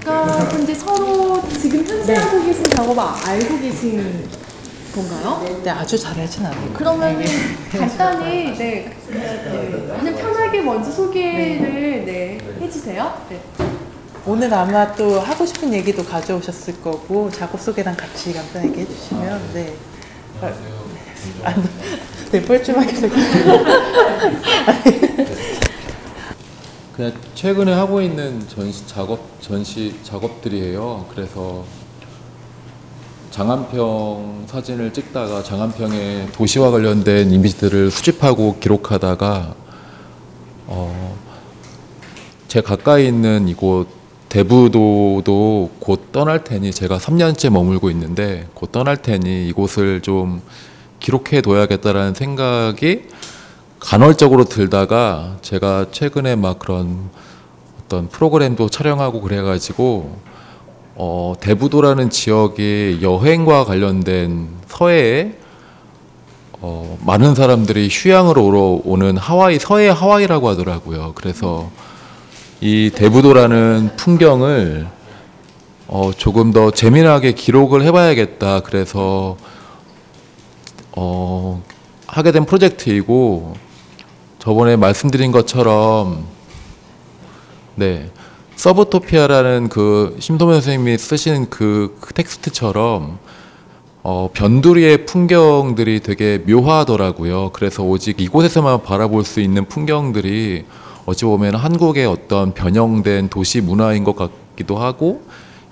작가분들 서로 지금 현재 하고 계신 작업 알고 계신 건가요? 네, 아주 잘 알진 않아요. 그러면 간단히 그냥 편하게 먼저 소개를 해주세요. 네. 오늘 아마 또 하고 싶은 얘기도 가져오셨을 거고 작업 소개랑 같이 간단하게 해주시면 네. 네, 뻘쭘하게 그냥 최근에 하고 있는 전시 작업들이에요. 그래서 장안평 사진을 찍다가 장안평의 도시와 관련된 이미지들을 수집하고 기록하다가 제 가까이 있는 이곳 대부도도 곧 떠날 테니, 제가 3년째 머물고 있는데 곧 떠날 테니 이곳을 좀 기록해 둬야겠다라는 생각이 간헐적으로 들다가, 제가 최근에 막 그런 어떤 프로그램도 촬영하고 그래가지고 대부도라는 지역이 여행과 관련된 서해에 많은 사람들이 휴양을 오는 하와이, 서해 하와이라고 하더라고요. 그래서 이 대부도라는 풍경을 조금 더 재미나게 기록을 해봐야겠다. 그래서 하게 된 프로젝트이고, 저번에 말씀드린 것처럼 네, 서브토피아라는 그 심소면 선생님이 쓰신 그 텍스트처럼 변두리의 풍경들이 되게 묘하더라고요. 그래서 오직 이곳에서만 바라볼 수 있는 풍경들이 어찌 보면 한국의 어떤 변형된 도시 문화인 것 같기도 하고,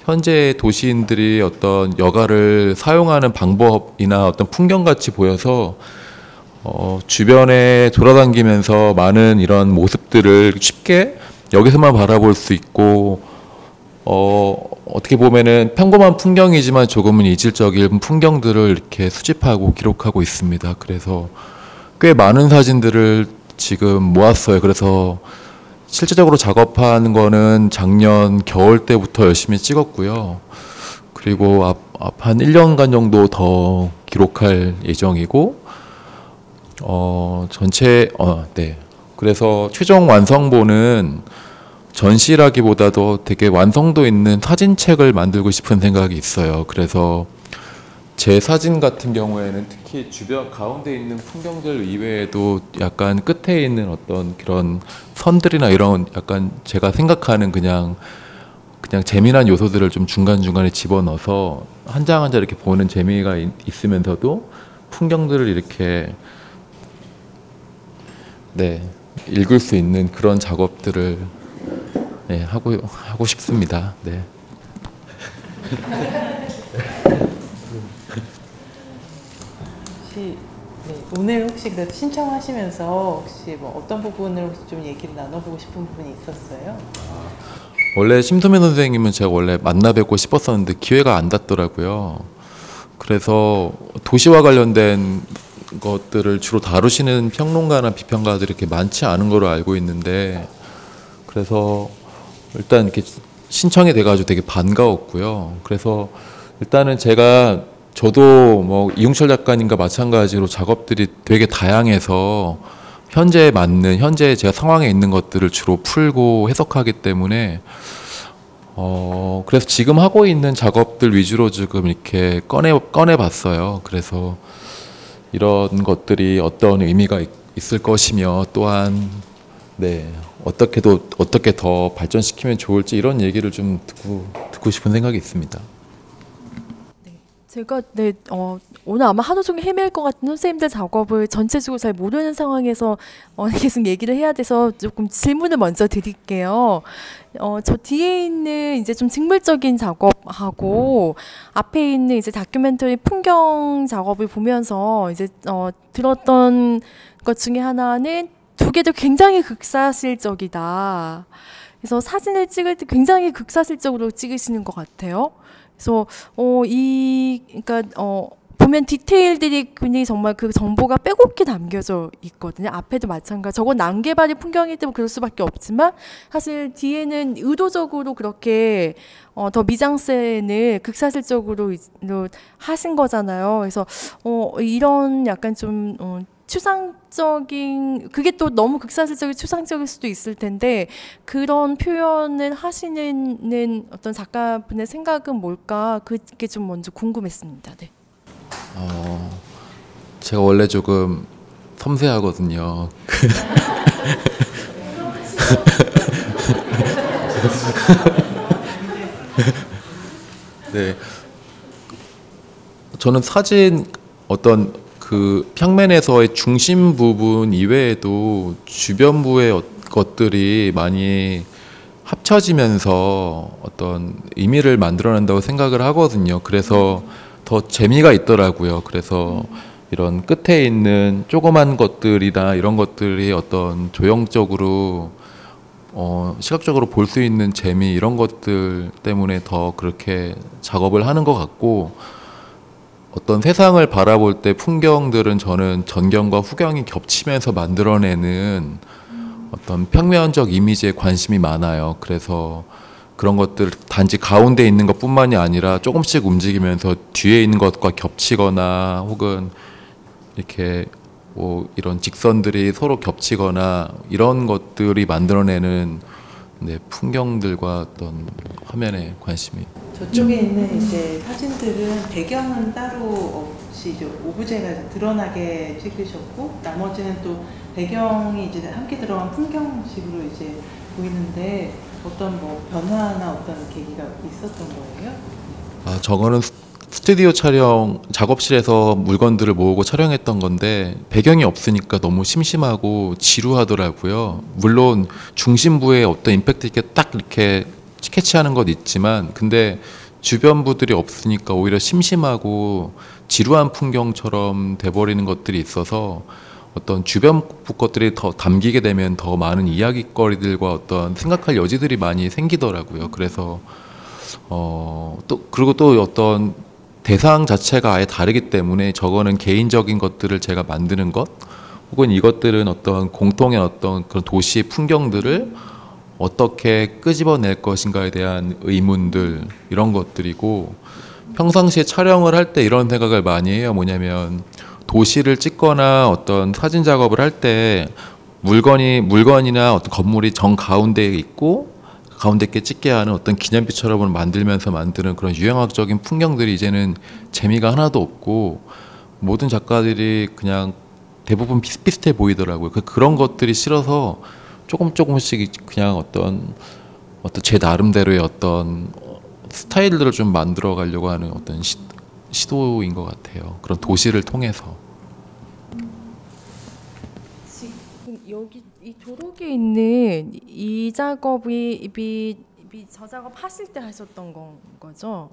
현재 도시인들이 어떤 여가를 사용하는 방법이나 어떤 풍경같이 보여서 주변에 돌아다니면서 많은 이런 모습들을 쉽게 여기서만 바라볼 수 있고, 어떻게 보면은 평범한 풍경이지만 조금은 이질적인 풍경들을 이렇게 수집하고 기록하고 있습니다. 그래서 꽤 많은 사진들을 지금 모았어요. 그래서 실제적으로 작업한 거는 작년 겨울 때부터 열심히 찍었고요. 그리고 앞 한 1년간 정도 더 기록할 예정이고, 네. 그래서 최종 완성본은 전시라기보다도 되게 완성도 있는 사진책을 만들고 싶은 생각이 있어요. 그래서 제 사진 같은 경우에는 특히 주변 가운데 있는 풍경들 이외에도 약간 끝에 있는 어떤 그런 선들이나 이런 약간 제가 생각하는 그냥 재미난 요소들을 좀 중간중간에 집어넣어서 한 장 한 장 이렇게 보는 재미가 있으면서도 풍경들을 이렇게 네, 읽을 수 있는 그런 작업들을 네, 하고 싶습니다. 네. 혹시 오늘 혹시 그래도 신청하시면서 혹시 뭐 어떤 부분을 혹시 좀 얘기를 나눠보고 싶은 부분이 있었어요? 원래 심소면 선생님은 제가 원래 만나 뵙고 싶었었는데 기회가 안 닿더라고요. 그래서 도시와 관련된 것들을 주로 다루시는 평론가나 비평가들이 이렇게 많지 않은 걸로 알고 있는데, 그래서 일단 이렇게 신청이 돼가지고 되게 반가웠고요. 그래서 일단은 저도 뭐 이웅철 작가님과 마찬가지로 작업들이 되게 다양해서 현재 제가 상황에 있는 것들을 주로 풀고 해석하기 때문에 그래서 지금 하고 있는 작업들 위주로 지금 이렇게 꺼내봤어요. 그래서 이런 것들이 어떤 의미가 있을 것이며, 또한 네, 어떻게 더 발전시키면 좋을지, 이런 얘기를 좀 듣고 싶은 생각이 있습니다. 제가 오늘 아마 하루 종일 헤맬 것 같은 선생님들 작업을 전체적으로 잘 모르는 상황에서 계속 얘기를 해야 돼서 조금 질문을 먼저 드릴게요. 저 뒤에 있는 이제 좀 직물적인 작업하고 앞에 있는 이제 다큐멘터리 풍경 작업을 보면서 이제 들었던 것 중에 하나는 두 개도 굉장히 극사실적이다. 그래서 사진을 찍을 때 굉장히 극사실적으로 찍으시는 것 같아요. 그래서 그러니까 보면 디테일들이 굉장히 정말 그 정보가 빼곡히 담겨져 있거든요. 앞에도 마찬가지. 저건 난개발이 풍경이기 때문에 그럴 수밖에 없지만, 사실 뒤에는 의도적으로 그렇게 더 미장센을 극사실적으로 하신 거잖아요. 그래서 이런 약간 좀 추상적인 그게 또 너무 극사실적인 추상적일 수도 있을 텐데 그런 표현을 하시는 어떤 작가분의 생각은 뭘까 그게 좀 먼저 궁금했습니다. 네. 제가 원래 조금 섬세하거든요. 네. 저는 사진 어떤 그 평면에서의 중심 부분 이외에도 주변부의 것들이 많이 합쳐지면서 어떤 의미를 만들어낸다고 생각을 하거든요. 그래서 더 재미가 있더라고요. 그래서 이런 끝에 있는 조그만 것들이나 이런 것들이 어떤 조형적으로 시각적으로 볼 수 있는 재미 이런 것들 때문에 더 그렇게 작업을 하는 것 같고 어떤 세상을 바라볼 때 풍경들은 저는 전경과 후경이 겹치면서 만들어내는 어떤 평면적 이미지에 관심이 많아요. 그래서 그런 것들 단지 가운데 있는 것뿐만이 아니라 조금씩 움직이면서 뒤에 있는 것과 겹치거나 혹은 이렇게 뭐 이런 직선들이 서로 겹치거나 이런 것들이 만들어내는 네, 풍경들과 어떤 화면에 관심이. 저쪽에 있는 이제 사진들은 배경은 따로 없이 이제 오브제가 이제 드러나게 찍으셨고 나머지는 또 배경이 이제 함께 들어간 풍경식으로 이제 보이는데 어떤 뭐 변화나 어떤 계기가 있었던 거예요? 저거는 스튜디오 촬영 작업실에서 물건들을 모으고 촬영했던 건데 배경이 없으니까 너무 심심하고 지루하더라고요. 물론 중심부에 어떤 임팩트 있게 딱 이렇게 스케치하는 것 있지만 근데 주변부들이 없으니까 오히려 심심하고 지루한 풍경처럼 돼버리는 것들이 있어서 어떤 주변부 것들이 더 담기게 되면 더 많은 이야기거리들과 어떤 생각할 여지들이 많이 생기더라고요. 그래서 또 그리고 또 어떤 대상 자체가 아예 다르기 때문에 저거는 개인적인 것들을 제가 만드는 것 혹은 이것들은 어떤 공통의 어떤 그런 도시의 풍경들을 어떻게 끄집어낼 것인가에 대한 의문들 이런 것들이고 평상시에 촬영을 할 때 이런 생각을 많이 해요. 뭐냐면 도시를 찍거나 어떤 사진 작업을 할 때 물건이나 어떤 건물이 정 가운데에 있고 가운데 있게 찍게 하는 어떤 기념비처럼 만들면서 만드는 그런 유형학적인 풍경들이 이제는 재미가 하나도 없고 모든 작가들이 그냥 대부분 비슷비슷해 보이더라고요. 그런 것들이 싫어서 조금씩 그냥 어떤 제 나름대로의 어떤 스타일들을 좀 만들어 가려고 하는 어떤 시도인 것 같아요. 그런 도시를 통해서. 지금 여기 이 도로에 있는 이 작업이 저 작업 하실 때 하셨던 거죠?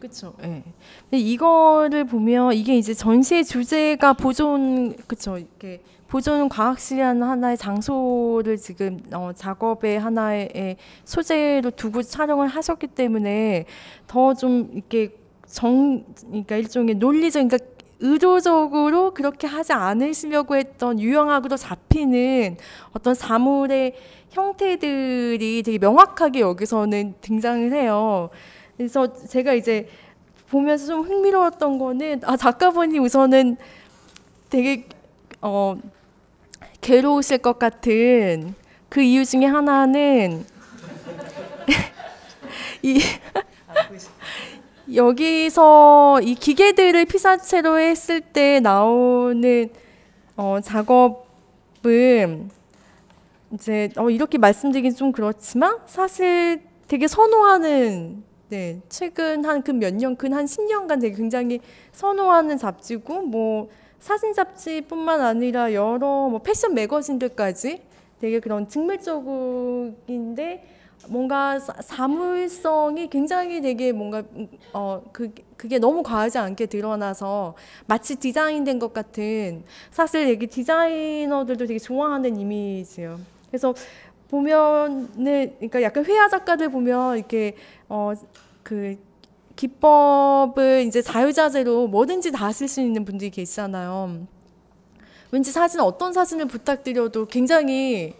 그렇죠. 예. 근데 이거를 보면 이게 이제 전시의 주제가 보존 그렇죠. 이렇게 보존 과학실이라는 하나의 장소를 지금 작업의 하나의 소재로 두고 촬영을 하셨기 때문에 더 좀 이렇게 그러니까 일종의 논리적 그러니까 의도적으로 그렇게 하지 않으시려고 했던 유형학으로 잡히는 어떤 사물의 형태들이 되게 명확하게 여기서는 등장을 해요. 그래서 제가 이제 보면서 좀 흥미로웠던 거는 작가분이 우선은 되게 괴로우실 것 같은 그 이유 중에 하나는 여기서 이 기계들을 피사체로 했을 때 나오는 작업은 이제 이렇게 말씀드리긴 좀 그렇지만 사실 되게 선호하는 최근 한 그 몇 년, 근 한 10년간 되게 굉장히 선호하는 잡지고 뭐 사진 잡지뿐만 아니라 여러 뭐 패션 매거진들까지 되게 그런 직물적인데 뭔가 사물성이 굉장히 되게 뭔가 그게 너무 과하지 않게 드러나서 마치 디자인된 것 같은 사실 되게 디자이너들도 되게 좋아하는 이미지예요. 그래서 보면은 그러니까 약간 회화 작가들 보면 이렇게 그 기법을 이제 자유자재로 뭐든지 다 쓸 수 있는 분들이 계시잖아요. 왠지 어떤 사진을 부탁드려도 굉장히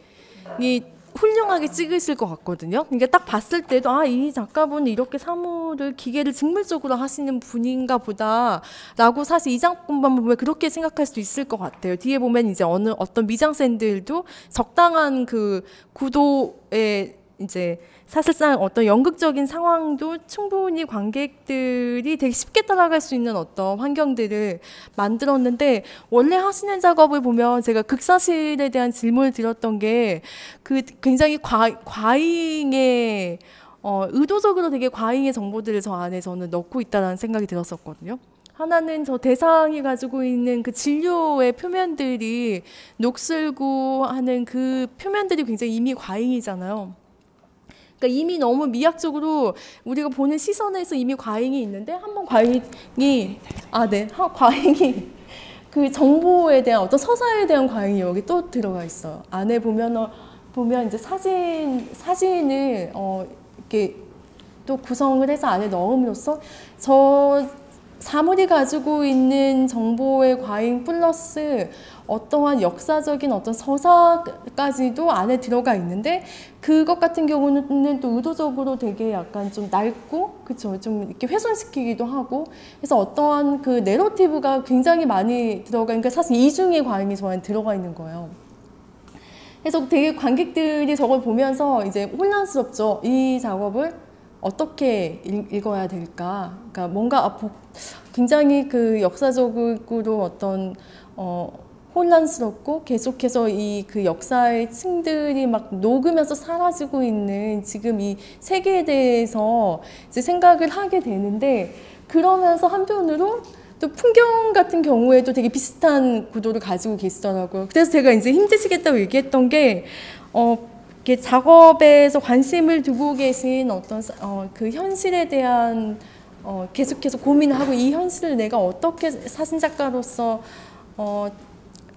이 훌륭하게 찍으실 것 같거든요. 그러니까 딱 봤을 때도 아, 이 작가분은 이렇게 사물을 기계를 직물적으로 하시는 분인가 보다라고 사실 이 작품만 보면 그렇게 생각할 수도 있을 것 같아요. 뒤에 보면 이제 어떤 미장센들도 적당한 그 구도에 이제 사실상 어떤 연극적인 상황도 충분히 관객들이 되게 쉽게 따라갈 수 있는 어떤 환경들을 만들었는데, 원래 하시는 작업을 보면 제가 극사실에 대한 질문을 드렸던 게 그 굉장히 과잉의 의도적으로 되게 과잉의 정보들을 저 안에 저는 넣고 있다라는 생각이 들었었거든요. 하나는 저 대상이 가지고 있는 그 진료의 표면들이 녹슬고 하는 그 표면들이 굉장히 이미 과잉이잖아요. 그러니까 이미 너무 미학적으로 우리가 보는 시선에서 이미 과잉이 있는데, 한번 과잉이 과잉이 그 정보에 대한 어떤 서사에 대한 과잉이 여기 또 들어가 있어요. 안에 보면 이제 사진을 이렇게 또 구성을 해서 안에 넣음으로써 저 사물이 가지고 있는 정보의 과잉 플러스 어떠한 역사적인 어떤 서사까지도 안에 들어가 있는데, 그것 같은 경우는 또 의도적으로 되게 약간 좀 낡고, 그쵸, 좀 이렇게 훼손시키기도 하고, 그래서 어떠한 그 내러티브가 굉장히 많이 들어가니까 사실 이중의 과잉이 저한테 들어가 있는 거예요. 그래서 되게 관객들이 저걸 보면서 이제 혼란스럽죠. 이 작업을 어떻게 읽어야 될까? 그러니까 뭔가 굉장히 그 역사적으로 어떤 혼란스럽고 계속해서 이 그 역사의 층들이 막 녹으면서 사라지고 있는 지금 이 세계에 대해서 이제 생각을 하게 되는데, 그러면서 한편으로 또 풍경 같은 경우에도 되게 비슷한 구도를 가지고 계시더라고요. 그래서 제가 이제 힘드시겠다고 얘기했던 게 이렇게 작업에서 관심을 두고 계신 어떤 그 현실에 대한 계속해서 고민을 하고, 이 현실을 내가 어떻게 사진작가로서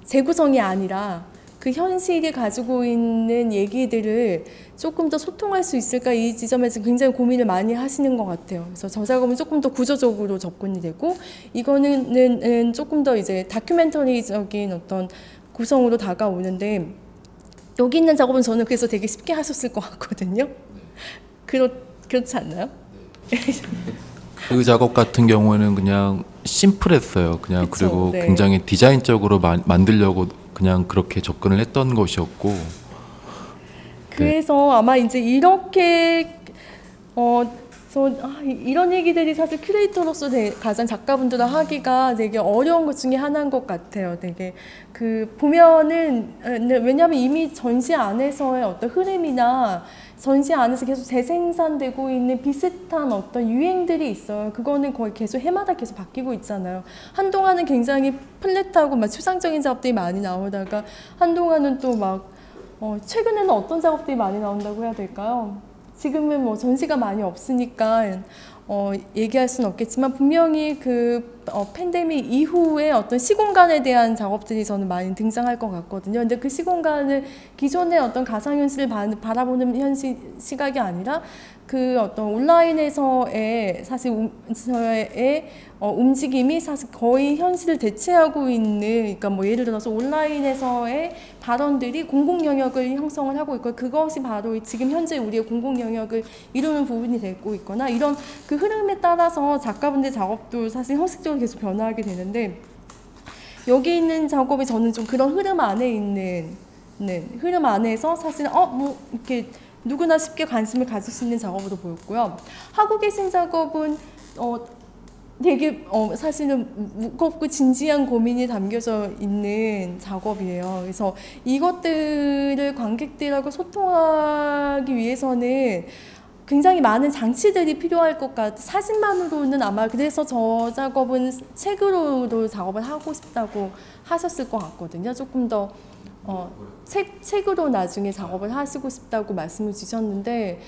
재구성이 아니라 그 현실이 가지고 있는 얘기들을 조금 더 소통할 수 있을까, 이 지점에서 굉장히 고민을 많이 하시는 것 같아요. 그래서 저 작업은 조금 더 구조적으로 접근이 되고, 이거는 조금 더 이제 다큐멘터리적인 어떤 구성으로 다가오는데, 여기 있는 작업은 저는 그래서 되게 쉽게 하셨을 것 같거든요. 그렇지 않나요? 그 작업 같은 경우에는 그냥 심플했어요. 그냥. 그쵸, 그리고 네. 굉장히 디자인적으로 만들려고 그냥 그렇게 접근을 했던 것이었고. 그래서 네. 아마 이제 이렇게 이런 얘기들이 사실 큐레이터로서 가장 작가분들과 하기가 되게 어려운 것 중에 하나인 것 같아요. 되게 그 보면은, 왜냐하면 이미 전시 안에서의 어떤 흐름이나 전시 안에서 계속 재생산되고 있는 비슷한 어떤 유행들이 있어요. 그거는 거의 계속 해마다 계속 바뀌고 있잖아요. 한동안은 굉장히 플랫하고 막 추상적인 작업들이 많이 나오다가, 한동안은 또 막 최근에는 어떤 작업들이 많이 나온다고 해야 될까요? 지금은 뭐 전시가 많이 없으니까 얘기할 수는 없겠지만, 분명히 그 팬데믹 이후에 어떤 시공간에 대한 작업들이 저는 많이 등장할 것 같거든요. 근데 그 시공간을 기존의 어떤 가상현실을 바라보는 시각이 아니라 그 어떤 온라인에서의 사실 움직임이 사실 거의 현실을 대체하고 있는, 그러니까 뭐 예를 들어서 온라인에서의 발언들이 공공 영역을 형성을 하고 있고, 그것이 바로 지금 현재 우리의 공공 영역을 이루는 부분이 되고 있거나, 이런 그 흐름에 따라서 작가분들 작업도 사실 형식적으로 계속 변화하게 되는데, 여기 있는 작업이 저는 좀 그런 흐름 안에 있는, 흐름 안에서 사실 뭐 이렇게 누구나 쉽게 관심을 가질 수 있는 작업으로 보였고요. 하고 계신 작업은 되게 사실은 무겁고 진지한 고민이 담겨져 있는 작업이에요. 그래서 이것들을 관객들하고 소통하기 위해서는 굉장히 많은 장치들이 필요할 것 같아요. 사진만으로는 아마, 그래서 저 작업은 책으로도 작업을 하고 싶다고 하셨을 것 같거든요. 조금 더 책으로 나중에 작업을 하시고 싶다고 말씀을 주셨는데,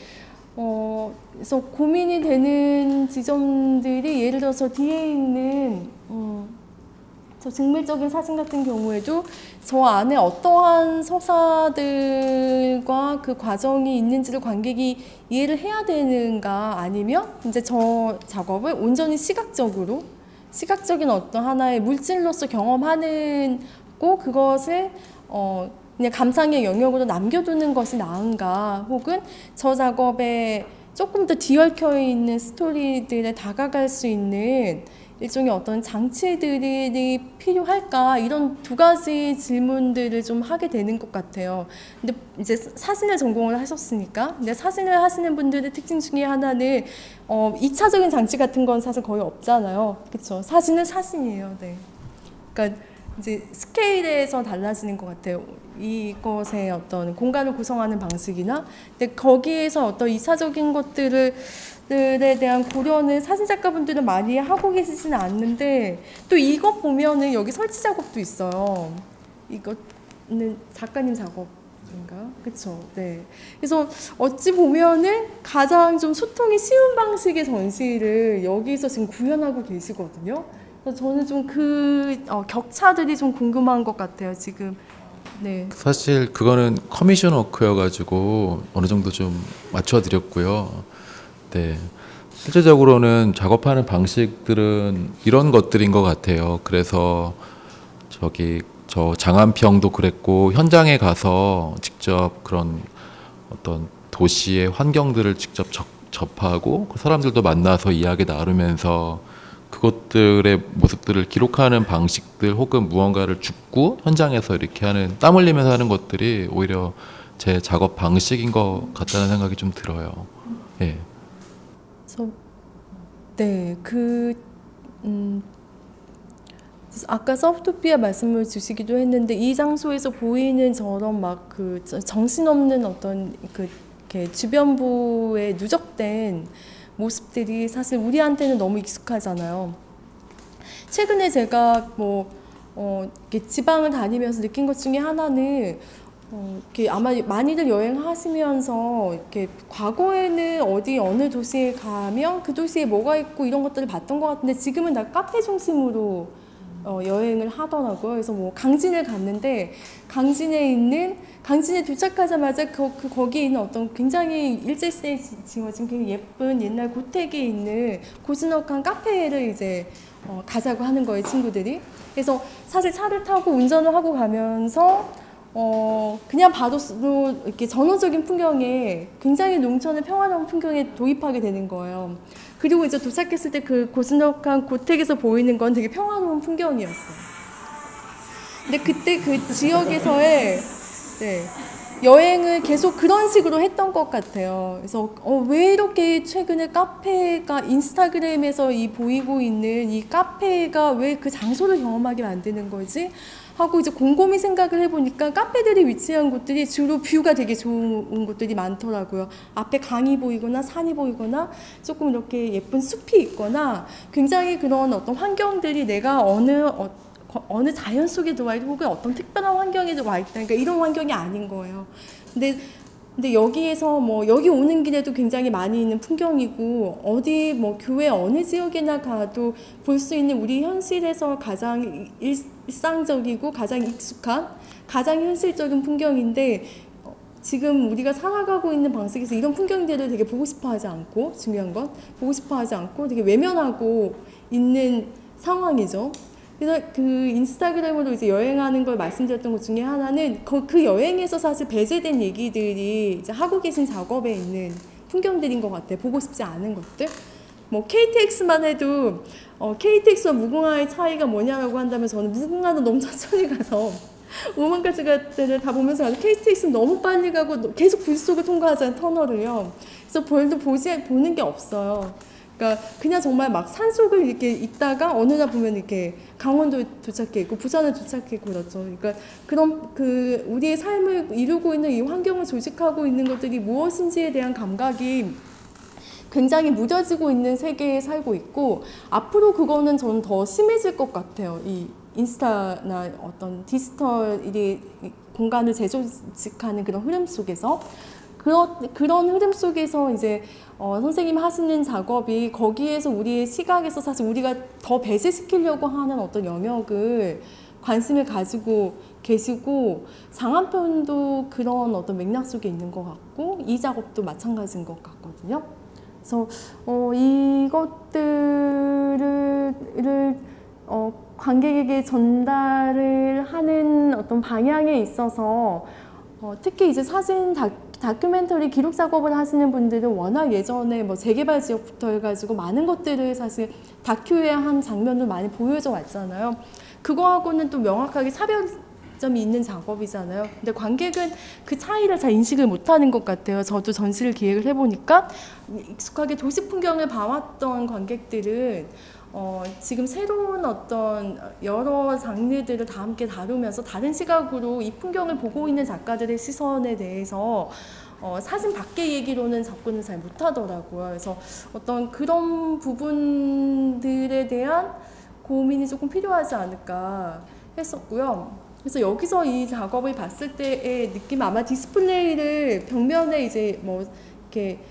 그래서 고민이 되는 지점들이, 예를 들어서 뒤에 있는 저 직물적인 사진 같은 경우에도 저 안에 어떠한 서사들과 그 과정이 있는지를 관객이 이해를 해야 되는가, 아니면 이제 저 작업을 온전히 시각적인 어떤 하나의 물질로서 경험하는 고, 그것을 그냥 감상의 영역으로 남겨두는 것이 나은가, 혹은 저 작업에 조금 더 뒤얽혀 있는 스토리들에 다가갈 수 있는 일종의 어떤 장치들이 필요할까, 이런 두 가지 질문들을 좀 하게 되는 것 같아요. 근데 이제 사진을 전공을 하셨으니까, 근데 사진을 하시는 분들의 특징 중에 하나는 2차적인 장치 같은 건 사실 거의 없잖아요. 그렇죠? 사진은 사진이에요. 네. 그러니까 이제 스케일에서 달라지는 것 같아요. 이것의 어떤 공간을 구성하는 방식이나, 근데 거기에서 어떤 2차적인 것들에 대한 고려는 사진 작가분들은 많이 하고 계시지는 않는데, 또 이거 보면은 여기 설치 작업도 있어요. 이거는 작가님 작업인가? 그쵸? 네. 그래서 어찌 보면은 가장 좀 소통이 쉬운 방식의 전시를 여기서 지금 구현하고 계시거든요. 그래서 저는 좀 격차들이 좀 궁금한 것 같아요, 지금. 네. 사실 그거는 커미션 워크여가지고 어느 정도 좀 맞춰드렸고요. 네. 실제적으로는 작업하는 방식들은 이런 것들인 것 같아요. 그래서 저 장안평도 그랬고, 현장에 가서 직접 그런 어떤 도시의 환경들을 직접 접하고 그 사람들도 만나서 이야기 나누면서 그것들의 모습들을 기록하는 방식들, 혹은 무언가를 줍고 현장에서 이렇게 하는, 땀 흘리면서 하는 것들이 오히려 제 작업 방식인 것 같다는 생각이 좀 들어요. 예. 네, 아까 서브토피아 말씀을 주시기도 했는데, 이 장소에서 보이는 저런 막 정신없는 어떤 이렇게 주변부에 누적된 모습들이 사실 우리한테는 너무 익숙하잖아요. 최근에 제가 이렇게 지방을 다니면서 느낀 것 중에 하나는, 이렇게 아마 많이들 여행하시면서 이렇게 과거에는 어느 도시에 가면 그 도시에 뭐가 있고 이런 것들을 봤던 것 같은데, 지금은 다 카페 중심으로 여행을 하더라고요. 그래서 강진을 갔는데, 강진에 도착하자마자 거기에 있는 어떤 굉장히 일제시대에 지어진 굉장히 예쁜 옛날 고택에 있는 고즈넉한 카페를 이제 가자고 하는 거예요, 친구들이. 그래서 사실 차를 타고 운전을 하고 가면서 그냥 봐도 이렇게 전원적인 풍경에, 굉장히 농촌의 평화로운 풍경에 도입하게 되는 거예요. 그리고 이제 도착했을 때 그 고즈넉한 고택에서 보이는 건 되게 평화로운 풍경이었어요. 근데 그때 그 지역에서의 여행을 계속 그런 식으로 했던 것 같아요. 그래서 왜 이렇게 최근에 카페가, 인스타그램에서 보이고 있는 이 카페가 왜 그 장소를 경험하게 만드는 거지? 하고 이제 곰곰이 생각을 해보니까, 카페들이 위치한 곳들이 주로 뷰가 되게 좋은 곳들이 많더라고요. 앞에 강이 보이거나 산이 보이거나 조금 이렇게 예쁜 숲이 있거나, 굉장히 그런 어떤 환경들이 내가 어느 자연 속에 들어와 있고, 혹은 어떤 특별한 환경에 들어와 있다, 그러니까 이런 환경이 아닌 거예요. 근데 여기에서 여기 오는 길에도 굉장히 많이 있는 풍경이고, 어디 교회 어느 지역에나 가도 볼 수 있는 우리 현실에서 가장 일상적이고 가장 익숙한, 가장 현실적인 풍경인데, 지금 우리가 살아가고 있는 방식에서 이런 풍경들을 되게 보고 싶어 하지 않고, 중요한 건 보고 싶어 하지 않고 되게 외면하고 있는 상황이죠. 그래서 그 인스타그램으로 이제 여행하는 걸 말씀드렸던 것 중에 하나는, 그 여행에서 사실 배제된 얘기들이 이제 하고 계신 작업에 있는 풍경들인 것 같아요. 보고 싶지 않은 것들. KTX만 해도 KTX와 무궁화의 차이가 뭐냐라고 한다면, 저는 무궁화는 너무 천천히 가서 오만가지 것들을 다 보면서 가서, KTX는 너무 빨리 가고 계속 불 속을 통과하잖아요, 터널을요. 그래서 별도 보는 게 없어요. 그러니까 그냥 정말 막 산속을 이렇게 있다가 어느 날 보면 이렇게 강원도에 도착해 있고 부산에 도착해 있고 그렇죠. 그러니까 그런 우리의 삶을 이루고 있는 이 환경을 조직하고 있는 것들이 무엇인지에 대한 감각이 굉장히 무뎌지고 있는 세계에 살고 있고, 앞으로 그거는 저는 더 심해질 것 같아요. 이 인스타나 어떤 디지털이 공간을 재조직하는 그런 흐름 속에서. 그런 흐름 속에서 이제 선생님이 하시는 작업이, 거기에서 우리의 시각에서 사실 우리가 더 배제시키려고 하는 어떤 영역을 관심을 가지고 계시고, 장안편도 그런 어떤 맥락 속에 있는 것 같고, 이 작업도 마찬가지인 것 같거든요. 그래서 이것들을 관객에게 전달을 하는 어떤 방향에 있어서 특히 이제 사진 다큐멘터리 기록 작업을 하시는 분들은 워낙 예전에 뭐 재개발 지역부터 해가지고 많은 것들을 사실 다큐에 한 장면을 많이 보여져 왔잖아요. 그거하고는 또 명확하게 차별점이 있는 작업이잖아요. 근데 관객은 그 차이를 잘 인식을 못하는 것 같아요. 저도 전시를 기획을 해보니까 익숙하게 도시 풍경을 봐왔던 관객들은 지금 새로운 어떤 여러 장르들을 다 함께 다루면서 다른 시각으로 이 풍경을 보고 있는 작가들의 시선에 대해서 사진 밖의 얘기로는 접근을 잘 못하더라고요. 그래서 어떤 그런 부분들에 대한 고민이 조금 필요하지 않을까 했었고요. 그래서 여기서 이 작업을 봤을 때의 느낌, 아마 디스플레이를 벽면에 이제 뭐 이렇게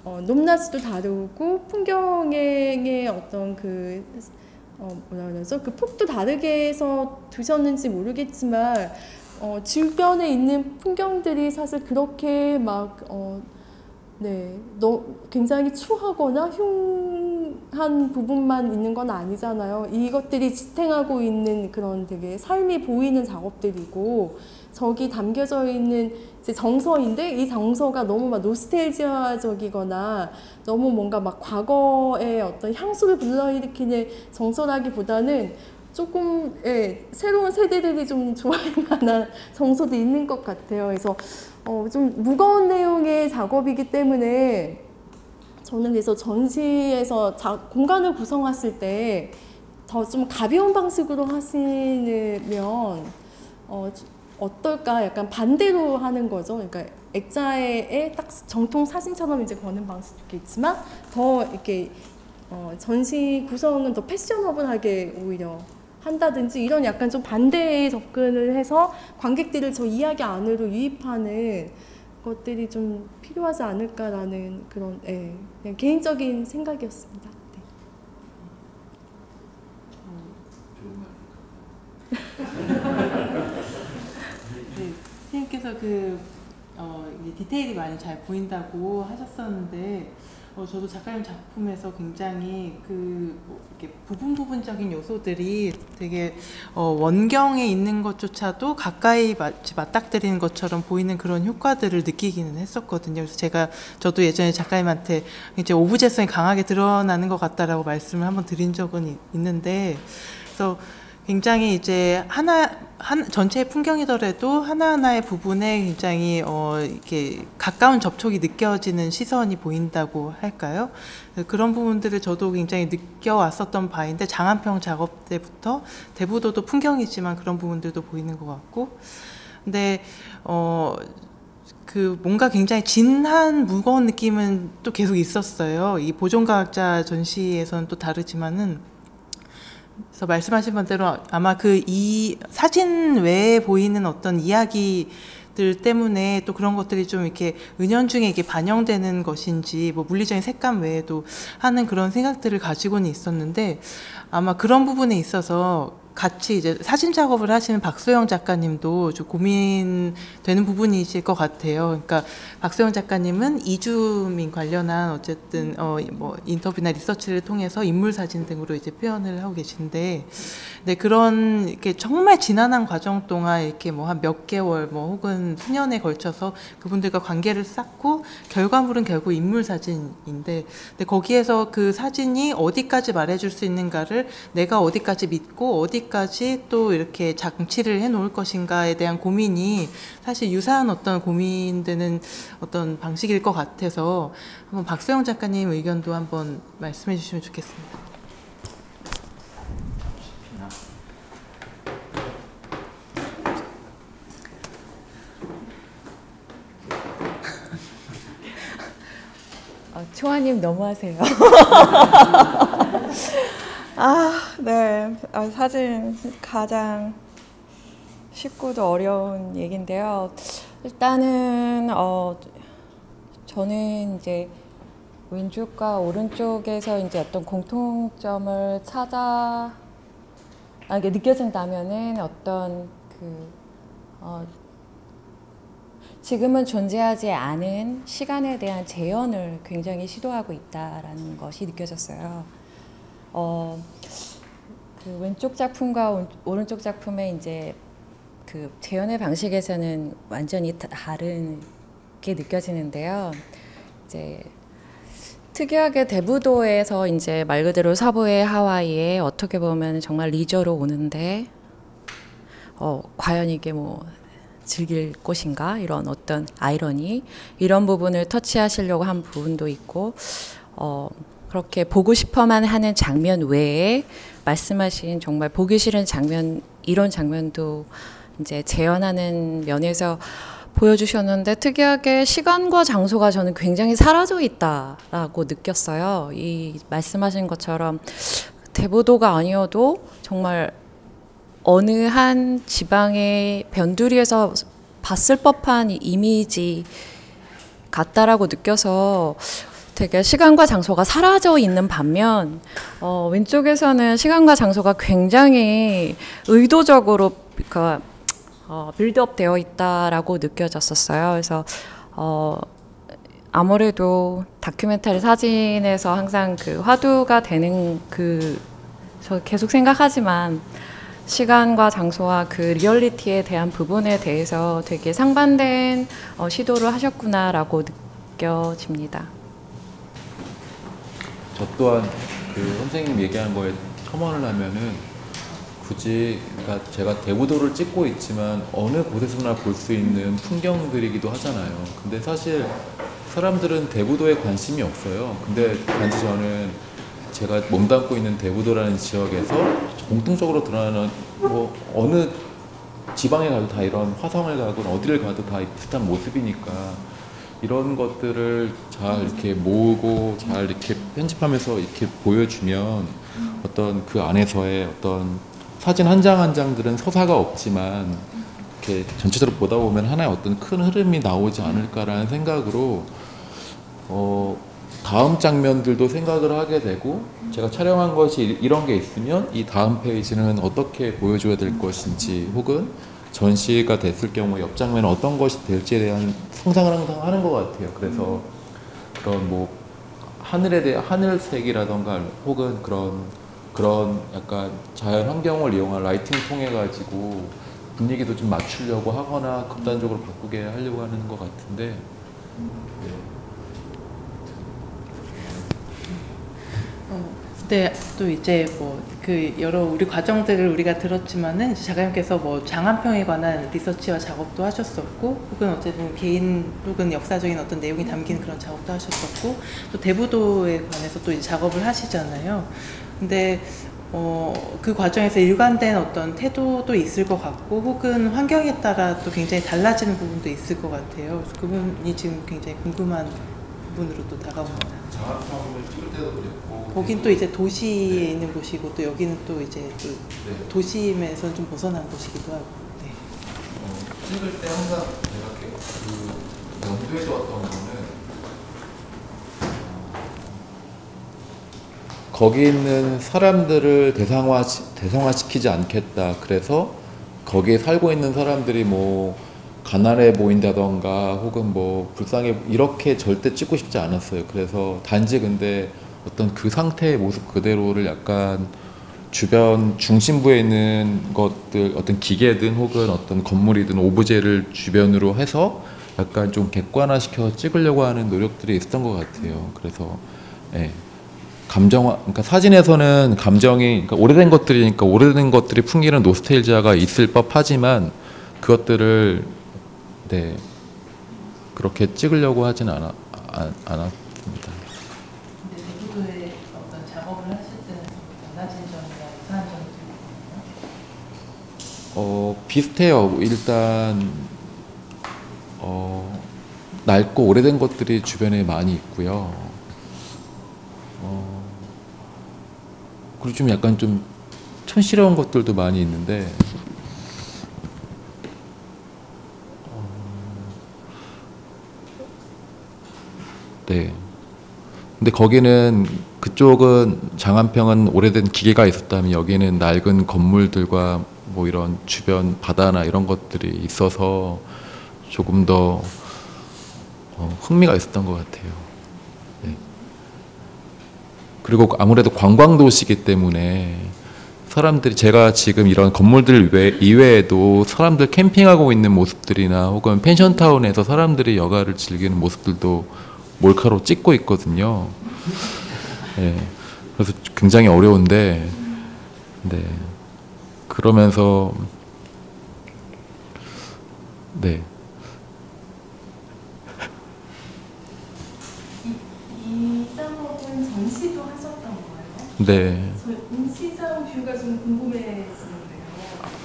높낮이도 다르고 풍경의 어떤 그 뭐라 그러죠? 그 폭도 다르게 해서 두셨는지 모르겠지만 주변에 있는 풍경들이 사실 그렇게 막 굉장히 추하거나 흉한 부분만 있는 건 아니잖아요. 이것들이 지탱하고 있는 그런 되게 삶이 보이는 작업들이고, 저기 담겨져 있는 이제 정서인데 이 정서가 너무 막 노스텔지아적이거나 너무 뭔가 막 과거의 어떤 향수를 불러일으키는 정서라기보다는 조금 새로운 세대들이 좀 좋아할 만한 정서도 있는 것 같아요. 그래서 좀 무거운 내용의 작업이기 때문에 저는 그래서 전시에서 공간을 구성하실 때 더 좀 가벼운 방식으로 하시면 어떨까? 약간 반대로 하는 거죠. 그러니까 액자에 딱 정통 사진처럼 이제 거는 방식도 있지만 더 이렇게 전시 구성은 더 패셔너블하게 오히려 한다든지 이런 약간 좀 반대의 접근을 해서 관객들을 저 이야기 안으로 유입하는 것들이 좀 필요하지 않을까라는 그런 그냥 개인적인 생각이었습니다. 네, 선생님께서 디테일이 많이 잘 보인다고 하셨었는데 저도 작가님 작품에서 굉장히 이렇게 부분적인 요소들이 되게 원경에 있는 것조차도 가까이 맞닥뜨리는 것처럼 보이는 그런 효과들을 느끼기는 했었거든요. 그래서 저도 예전에 작가님한테 이제 오브제성이 강하게 드러나는 것 같다라고 말씀을 한번 드린 적은 있는데, 그래서 굉장히 이제 전체의 풍경이더라도 하나하나의 부분에 굉장히 이렇게 가까운 접촉이 느껴지는 시선이 보인다고 할까요? 그런 부분들을 저도 굉장히 느껴왔었던 바인데, 장안평 작업 때부터 대부도도 풍경이지만 그런 부분들도 보이는 것 같고, 근데 뭔가 굉장히 진한 무거운 느낌은 또 계속 있었어요. 이 보존과학자 전시에서는 또 다르지만은. 그래서 말씀하신 반대로 아마 이 사진 외에 보이는 어떤 이야기들 때문에 또 그런 것들이 좀 이렇게 은연중에 이게 반영되는 것인지, 뭐 물리적인 색감 외에도 하는 그런 생각들을 가지고는 있었는데, 아마 그런 부분에 있어서 같이 이제 사진 작업을 하시는 박소영 작가님도 좀 고민되는 부분이실 것 같아요. 그러니까 박소영 작가님은 이주민 관련한 어쨌든 뭐 인터뷰나 리서치를 통해서 인물 사진 등으로 이제 표현을 하고 계신데, 네, 그런 이렇게 정말 지난한 과정 동안 이렇게 뭐 한 몇 개월 뭐 혹은 수년에 걸쳐서 그분들과 관계를 쌓고 결과물은 결국 인물 사진인데, 근데 거기에서 그 사진이 어디까지 말해줄 수 있는가를 내가 어디까지 믿고 어디까지 또 이렇게 장치를 해놓을 것인가에 대한 고민이 사실 유사한 어떤 고민되는 어떤 방식일 것 같아서 한번 박소영 작가님 의견도 한번 말씀해 주시면 좋겠습니다. 초아님 너무하세요. 네. 사진 가장 쉽고도 어려운 얘기인데요. 일단은 저는 이제 왼쪽과 오른쪽에서 이제 어떤 공통점을 이게 느껴진다면은 어떤 지금은 존재하지 않은 시간에 대한 재현을 굉장히 시도하고 있다라는 것이 느껴졌어요. 그 왼쪽 작품과 오른쪽 작품의 이제 그 재현의 방식에서는 완전히 다르게 느껴지는데요. 이제 특이하게 대부도에서 이제 말 그대로 서부의 하와이에 어떻게 보면 정말 리저로 오는데 과연 이게 뭐 즐길 곳인가 이런 어떤 아이러니 이런 부분을 터치하시려고 한 부분도 있고 그렇게 보고 싶어만 하는 장면 외에 말씀하신 정말 보기 싫은 장면 이런 장면도 이제 재현하는 면에서 보여주셨는데 특이하게 시간과 장소가 저는 굉장히 사라져 있다라고 느꼈어요. 이 말씀하신 것처럼 대부도가 아니어도 정말 어느 한 지방의 변두리에서 봤을 법한 이미지 같다라고 느껴서 되게 시간과 장소가 사라져 있는 반면 왼쪽에서는 시간과 장소가 굉장히 의도적으로 빌드업 되어 있다라고 느껴졌었어요. 그래서 아무래도 다큐멘터리 사진에서 항상 그 화두가 되는 저 계속 생각하지만 시간과 장소와 그 리얼리티에 대한 부분에 대해서 되게 상반된 시도를 하셨구나라고 느껴집니다. 저 또한 그 선생님 얘기한 거에 첨언을 하면은 굳이 그러니까 제가 대부도를 찍고 있지만 어느 곳에서나 볼 수 있는 풍경들이기도 하잖아요. 근데 사실 사람들은 대부도에 관심이 없어요. 근데 단지 저는 제가 몸담고 있는 대부도라는 지역에서 공통적으로 드러나는 뭐 어느 지방에 가도 다 이런 화성을 가건 어디를 가도 다 비슷한 모습이니까 이런 것들을 잘 이렇게 모으고 잘 이렇게 편집하면서 이렇게 보여주면 어떤 그 안에서의 어떤 사진 한 장 한 장들은 서사가 없지만 이렇게 전체적으로 보다 보면 하나의 어떤 큰 흐름이 나오지 않을까라는 생각으로 다음 장면들도 생각을 하게 되고 제가 촬영한 것이 이런 게 있으면 이 다음 페이지는 어떻게 보여줘야 될 것인지 혹은 전시가 됐을 경우 옆 장면은 어떤 것이 될지에 대한 상상을 항상 하는 것 같아요. 그래서 그런 뭐 하늘에 대한 하늘색이라던가 혹은 그런 약간 자연 환경을 이용한 라이팅 통해 가지고 분위기도 좀 맞추려고 하거나 극단적으로 바꾸게 하려고 하는 것 같은데 네, 또 이제 뭐 그 여러 우리 과정들을 우리가 들었지만은 이제 작가님께서 뭐 장안평에 관한 리서치와 작업도 하셨었고, 혹은 어쨌든 개인 혹은 역사적인 어떤 내용이 담긴 그런 작업도 하셨었고, 또 대부도에 관해서 또 이제 작업을 하시잖아요. 근데 그 과정에서 일관된 어떤 태도도 있을 것 같고, 혹은 환경에 따라 또 굉장히 달라지는 부분도 있을 것 같아요. 그래서 그 부분이 지금 굉장히 궁금한 부분으로 또 다가옵니다. 장안평을 찍을 때도 그랬고 거긴 또 이제 도시에 있는 곳이고 또 여기는 또 이제 또 도심에서 좀 벗어난 곳이기도 하고. 네. 찍을 때 항상 제가 그 염두에 뒀던 거는 거기 있는 사람들을 대상화시키지 않겠다. 그래서 거기에 살고 있는 사람들이 뭐 가난해 보인다던가 혹은 뭐 불쌍해 이렇게 절대 찍고 싶지 않았어요. 그래서 단지 근데 어떤 그 상태의 모습 그대로를 약간 주변 중심부에 있는 것들 어떤 기계든 혹은 어떤 건물이든 오브제를 주변으로 해서 약간 좀 객관화시켜서 찍으려고 하는 노력들이 있었던 것 같아요. 그래서 감정화, 그러니까 사진에서는 감정이 그러니까 오래된 것들이니까 오래된 것들이 풍기는 노스텔지아가 있을 법하지만 그것들을 그렇게 찍으려고 하진 않았습니다. 근데 대부도에 어떤 작업을 하실 때는 달라진 점이나 이상한 점이 있나요? 비슷해요. 일단 낡고 오래된 것들이 주변에 많이 있고요. 그리고 좀 약간 좀 촌스러운 것들도 많이 있는데 근데 거기는 그쪽은 장안평은 오래된 기계가 있었다면 여기는 낡은 건물들과 뭐 이런 주변 바다나 이런 것들이 있어서 조금 더 흥미가 있었던 것 같아요. 그리고 아무래도 관광도시이기 때문에 사람들이 제가 지금 이런 건물들 이외에도 사람들 캠핑하고 있는 모습들이나 혹은 펜션타운에서 사람들이 여가를 즐기는 모습들도 몰카로 찍고 있거든요. 네, 그래서 굉장히 어려운데, 네, 그러면서 네. 이 작업은 전시도 하셨던 거예요? 네. 임시장 뷰가 좀 궁금해지는데요.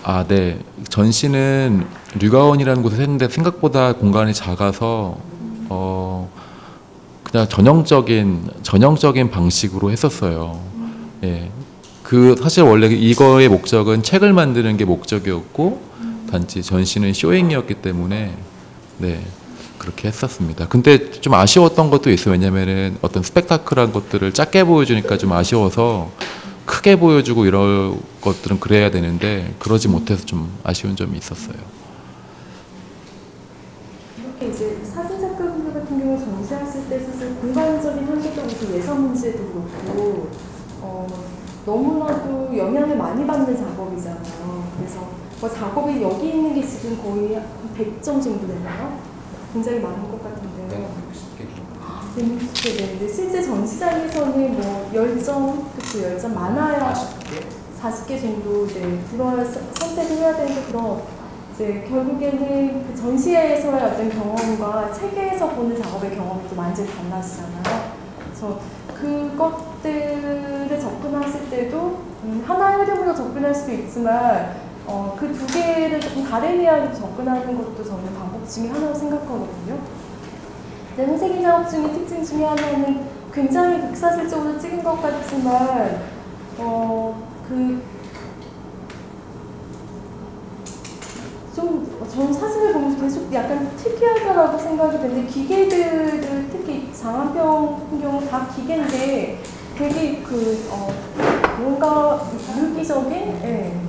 아, 네. 전시는 류가원이라는 곳에서 했는데 생각보다 공간이 작아서 그냥 전형적인 방식으로 했었어요. 예. 그 사실 원래 이거의 목적은 책을 만드는 게 목적이었고 단지 전시는 쇼잉이었기 때문에 네. 그렇게 했었습니다. 근데 좀 아쉬웠던 것도 있어요. 왜냐면은 어떤 스펙타클한 것들을 작게 보여주니까 좀 아쉬워서 크게 보여주고 이런 것들은 그래야 되는데 그러지 못해서 좀 아쉬운 점이 있었어요. 이렇게 이제 사진 작가분들 같은 경우 전시하실 때 사실 공간적인 한계도 그렇고 예산 문제도 그렇고 너무나도 영향을 많이 받는 작업이잖아요. 그래서 뭐 작업이 여기 있는 게 지금 거의 한 100점 정도 되나요? 굉장히 많은 것 같은데요. 160개 되는데 실제 전시장에서는 뭐 10점, 그쵸, 10점 많아야 40개 정도 들어야 선택을 해야 되는데 그런 이제 결국에는 그 전시회에서의 어떤 경험과 책에서 보는 작업의 경험이 또 완전히 달라지잖아요. 그래서 그것들을 접근하실 때도 하나의 흐름으로 접근할 수도 있지만 그 두 개를 조금 다른 이야기로 접근하는 것도 저는 방법 중에 하나로 생각하거든요. 선생님 작업 중에 특징 중에 하나는 굉장히 극사실적으로 찍은 것 같지만 저는 사진을 보면서 계속 약간 특이하다라고 생각이 드는데 기계들을 특히 장안평 같은 경우 다 기계인데 되게 뭔가 유기적인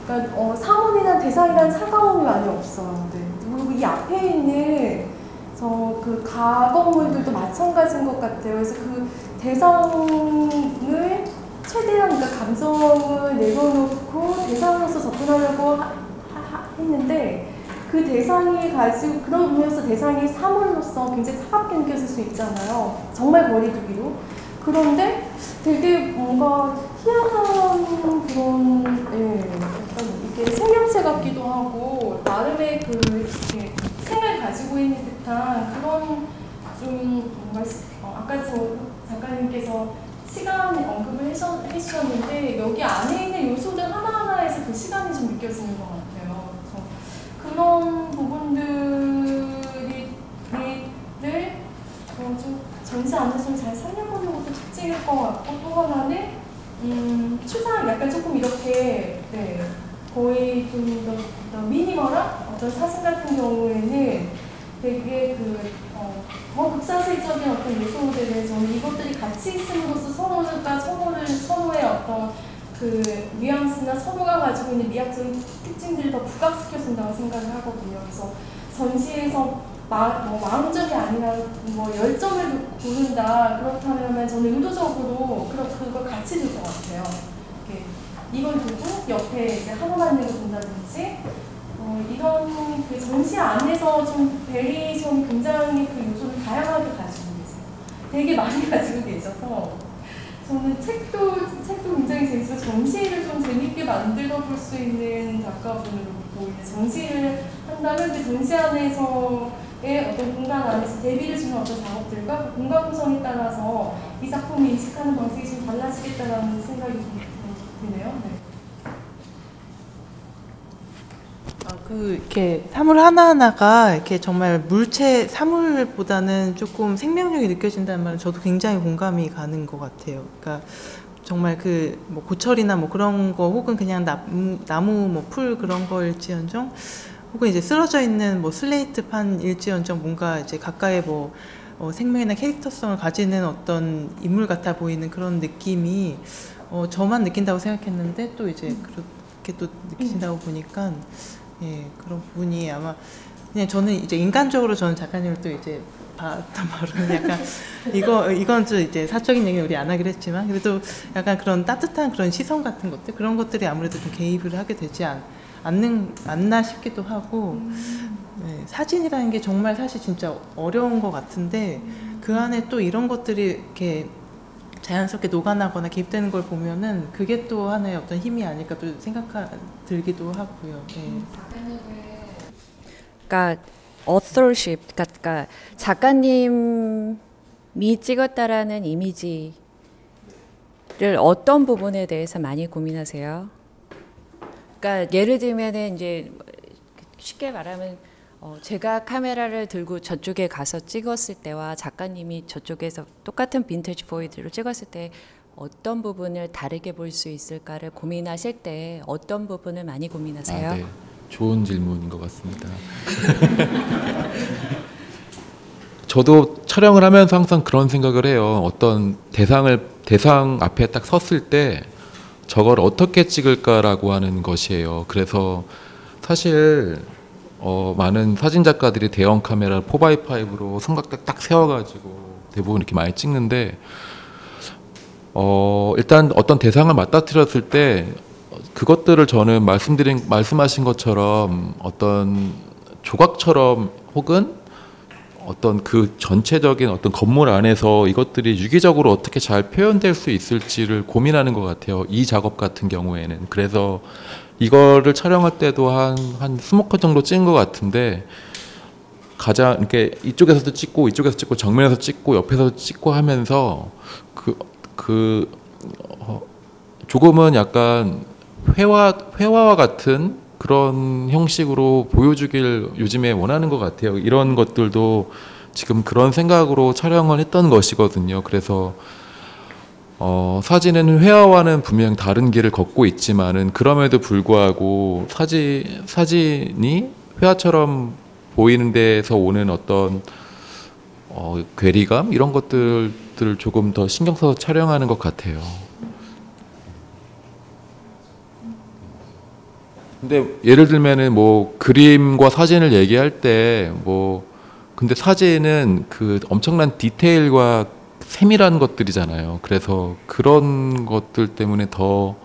그러니까 사원이나 대상이라는 차가움이 많이 없어요. 네. 그리고 이 앞에 있는 그 가건물들도 마찬가지인 것 같아요. 그래서 그 대상을 최대한 그러니까 감정을 내려놓고 대상으로서 접근하려고 했는데 그 대상이 가지고 그러면서 대상이 사물로서 굉장히 차갑게 느껴질 수 있잖아요. 정말 거리두기로. 그런데 되게 뭔가 희한한 그런 약간 이게 생명체 같기도 하고 나름의 이렇게 생을 가지고 있는 듯한 그런 좀 뭔가 아까 작가님께서 시간 언급을 해주셨는데 여기 안에 있는 요소들 하나하나에서 그 시간이 좀 느껴지는 것 같아요. 그래서 그런 부분들을 좀 전시 안에서 좀 잘 살려보는 것도 특징일 것 같고 또 하나는 추상 약간 조금 이렇게 거의 좀 더 미니멀한 어떤 사진 같은 경우에는 되게 극사실적인 어떤 요소들을 저는 이것들이 같이 있음으로써 서로의 어떤 그 뉘앙스나 서로가 가지고 있는 미학적인 특징들을 더 부각시켜준다고 생각을 하거든요. 그래서 전시에서 마음적이 아니라 10점을 고른다 그렇다면 저는 의도적으로 그걸 같이 줄 것 같아요. 이걸 두고 옆에 이제 하나만 있는 거 본다든지 이런 그 전시 안에서 좀 베리에이션이 굉장히 그 요소를 다양하게 가지고 계세요. 되게 많이 가지고 계셔서 저는 책도 굉장히 재밌어요. 전시를 좀 재밌게 만들어 볼 수 있는 작가분으로 보이는 전시를 한다면 그 전시 안에서의 어떤 공간 안에서 대비를 주는 어떤 작업들과 그 공간 구성에 따라서 이 작품을 인식하는 방식이 좀 달라지겠다라는 생각이 좀 드네요. 네. 이렇게 사물 하나하나가 이렇게 정말 물체 사물보다는 조금 생명력이 느껴진다는 말은 저도 굉장히 공감이 가는 것 같아요. 그러니까 정말 뭐 고철이나 뭐 그런 거 혹은 그냥 나무 뭐 풀 그런 거일지언정 혹은 이제 쓰러져 있는 뭐 슬레이트판일지언정 뭔가 이제 가까이 생명이나 캐릭터성을 가지는 어떤 인물 같아 보이는 그런 느낌이 저만 느낀다고 생각했는데 또 이제 그렇게 또 느끼신다고 보니까 그런 부분이 아마 그냥 저는 이제 인간적으로 저는 작가님을 또 이제 봤던 바로는 약간 이건 좀 이제 사적인 얘기 우리 안 하기로 했지만 그래도 약간 그런 따뜻한 그런 시선 같은 것들 그런 것들이 아무래도 좀 개입을 하게 되지 않나 싶기도 하고 네, 사진이라는 게 정말 사실 진짜 어려운 것 같은데 그 안에 또 이런 것들이 이렇게 자연스럽게 녹아나거나 개입되는 걸 보면은 그게 또 하나의 어떤 힘이 아닐까 또 들기도 하고요. 네. 그러니까 authorship, 그러니까 작가님이 찍었다라는 이미지를 어떤 부분에 대해서 많이 고민하세요? 그러니까 예를 들면은 이제 쉽게 말하면 제가 카메라를 들고 저쪽에 가서 찍었을 때와 작가님이 저쪽에서 똑같은 빈티지 포이드를 찍었을 때 어떤 부분을 다르게 볼 수 있을까를 고민하실 때 어떤 부분을 많이 고민하세요? 네. 좋은 질문인 것 같습니다. 저도 촬영을 하면서 항상 그런 생각을 해요. 어떤 대상 앞에 딱 섰을 때 저걸 어떻게 찍을까라고 하는 것이에요. 그래서 사실 많은 사진 작가들이 대형 카메라 4x5로 삼각대 딱 세워가지고 대부분 이렇게 많이 찍는데 일단 어떤 대상을 맞닥뜨렸을 때 그것들을 저는 말씀하신 것처럼 어떤 조각처럼 혹은 어떤 그 전체적인 어떤 건물 안에서 이것들이 유기적으로 어떻게 잘 표현될 수 있을지를 고민하는 것 같아요. 이 작업 같은 경우에는. 그래서 이거를 촬영할 때도 한 20컷 정도 찍은 것 같은데 가장 이렇게 이쪽에서도 찍고 이쪽에서 찍고 정면에서 찍고 옆에서 찍고 하면서 조금은 약간 회화와 같은 그런 형식으로 보여주길 요즘에 원하는 것 같아요. 이런 것들도 지금 그런 생각으로 촬영을 했던 것이거든요. 그래서 사진은 회화와는 분명 다른 길을 걷고 있지만은 그럼에도 불구하고 사진이 회화처럼 보이는 데에서 오는 어떤 괴리감 이런 것들을 조금 더 신경 써서 촬영하는 것 같아요. 근데 예를 들면은 뭐 그림과 사진을 얘기할 때 근데 사진은 그 엄청난 디테일과 세밀한 것들이잖아요. 그래서 그런 것들 때문에 더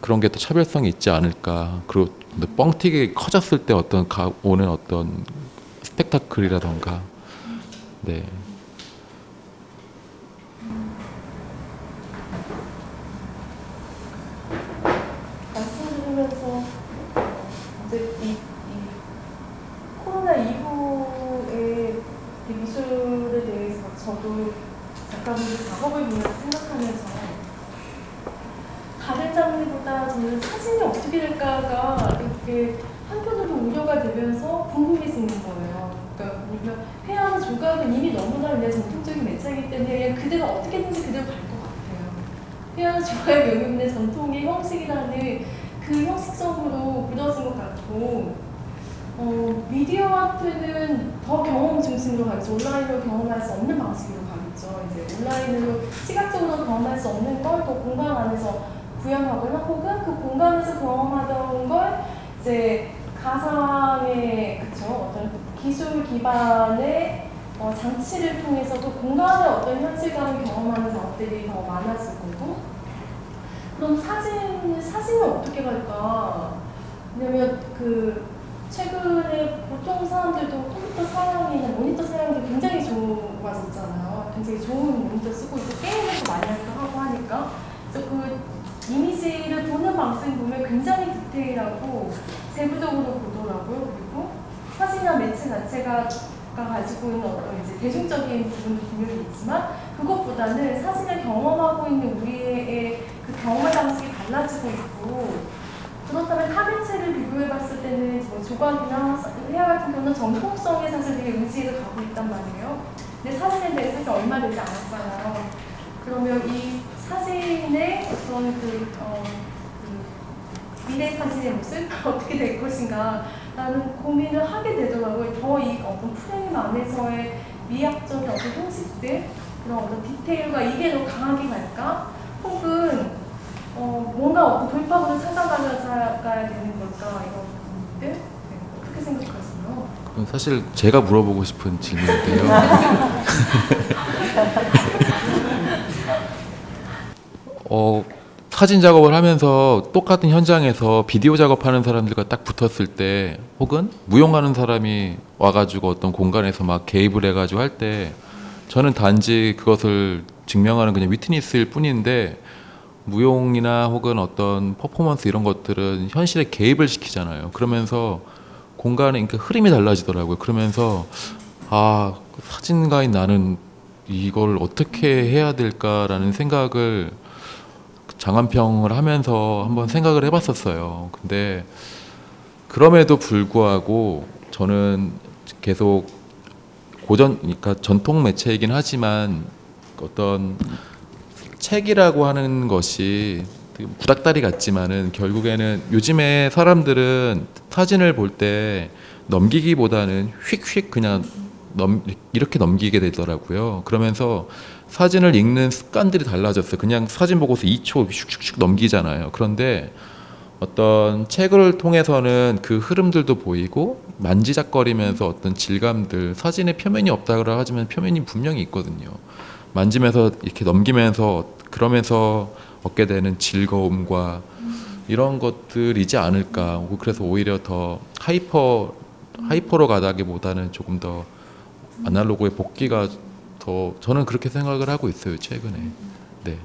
그런 게 또 차별성이 있지 않을까. 그리고 뻥튀기 커졌을 때 오는 어떤 스펙타클이라던가. 네. 말씀드리면서 이제 이 코로나 이후의 이 미술에 대해서 저도 작가분들 작업을 보면서 생각하면서 다른 장르보다 저는 사진이 어떻게 될까가 이렇게 한편으로 우려가 되면서 궁금해지는 거예요. 그러니까 우리가 회화나 조각은 이미 너무나 그냥 전통적인 매체이기 때문에 그냥 그대로 어떻게든지 그대로 갈 것 같아요. 회화나 조각의 명예문의 전통의 형식이라는 그 형식성으로 굳어진 것 같고 미디어 아트는 더 경험 중심으로 가겠죠. 온라인으로 경험할 수 없는 방식으로 가겠죠. 이제 온라인으로 시각적으로 경험할 수 없는 걸 또 공간 안에서 구현하거나 혹은 그 공간에서 경험하던 걸 이제 가상의 어떤 기술 기반의 장치를 통해서도 공간의 어떤 현실감을 경험하는 작업들이 더 많아질 거고 그럼 사진은 어떻게 갈까? 왜냐면 최근에 보통 사람들도 컴퓨터 사용이나 모니터 사용이 굉장히 좋아졌잖아요. 굉장히 좋은 모니터 쓰고 있고 게임도 많이 하고 하니까 그래서 그 이미지를 보는 방식을 보면 굉장히 디테일하고 세부적으로 보더라고요. 그리고 사진이나 매체 자체가 가지고 있는 어떤 이제 대중적인 부분도 분명히 있지만 그것보다는 사진을 경험하고 있는 우리의 그 경험 방식이 달라지고 있고 그렇다면 타 매체를 비교해봤을 때는 조각이나 회화 같은 경우는 정통성에 사실 되게 의지해서 가고 있단 말이에요. 근데 사진에 대해서 사실 얼마 되지 않았잖아요. 그러면 이 사진의 어떤 미래 사진의 모습 어떻게 될 것인가 라는 고민을 하게 되더라고요. 더 이 어떤 프레임 안에서의 미학적인 어떤 형식들 그런 어떤 디테일과 이게 더 강하게 갈까? 혹은 뭔가 어떤 돌파구를 찾아가야 되는 걸까? 이런 부분들? 네, 어떻게 생각하세요? 사실 제가 물어보고 싶은 질문인데요. 사진 작업을 하면서 똑같은 현장에서 비디오 작업하는 사람들과 딱 붙었을 때, 혹은 무용하는 사람이 와가지고 어떤 공간에서 막 개입을 해가지고 할 때, 저는 단지 그것을 증명하는 그냥 위트니스일 뿐인데, 무용이나 혹은 어떤 퍼포먼스 이런 것들은 현실에 개입을 시키잖아요. 그러면서 공간의 그러니까 흐름이 달라지더라고요. 그러면서 사진가인 나는 이걸 어떻게 해야 될까라는 생각을 장안평을 하면서 한번 생각을 해봤었어요. 근데 그럼에도 불구하고 저는 계속 그러니까 전통 매체이긴 하지만 어떤 책이라고 하는 것이 구닥다리 같지만은 결국에는 요즘에 사람들은 사진을 볼 때 넘기기보다는 휙휙 그냥 이렇게 넘기게 되더라고요. 그러면서 사진을 읽는 습관들이 달라졌어요. 그냥 사진 보고서 2초 슉슉슉 넘기잖아요. 그런데 어떤 책을 통해서는 그 흐름들도 보이고 만지작거리면서 어떤 질감들, 사진에 표면이 없다고 하지만 표면이 분명히 있거든요. 만지면서 이렇게 넘기면서 그러면서 얻게 되는 즐거움과 이런 것들이지 않을까. 그래서 오히려 더 하이퍼로 가다기보다는 조금 더 아날로그의 복귀가 더 저는 그렇게 생각을 하고 있어요, 최근에. 네.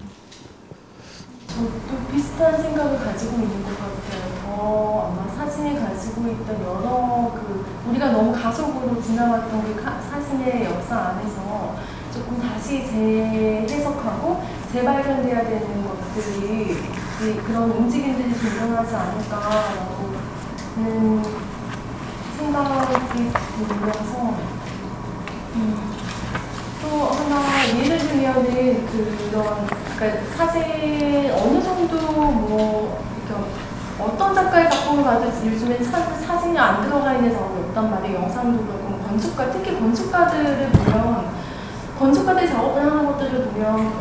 저도 비슷한 생각을 가지고 있는 것 같아요. 아마 사진이 가지고 있던 여러 우리가 너무 가속으로 지나왔던 사진의 역사 안에서 조금 다시 재해석하고 재발견돼야 되는 것들이 그런 움직임들이 존재하지 않을까라고 생각이 들면서 또 하나 예를 들면은 그러니까 사실 어느 정도 어떤 작가의 작품을 봐도 요즘엔 사진이 안 들어가 있는 작업이 없단 말이에요. 영상도 그렇고 건축가, 특히 건축가들을 보면 건축가들이 작업을 하는 것들을 보면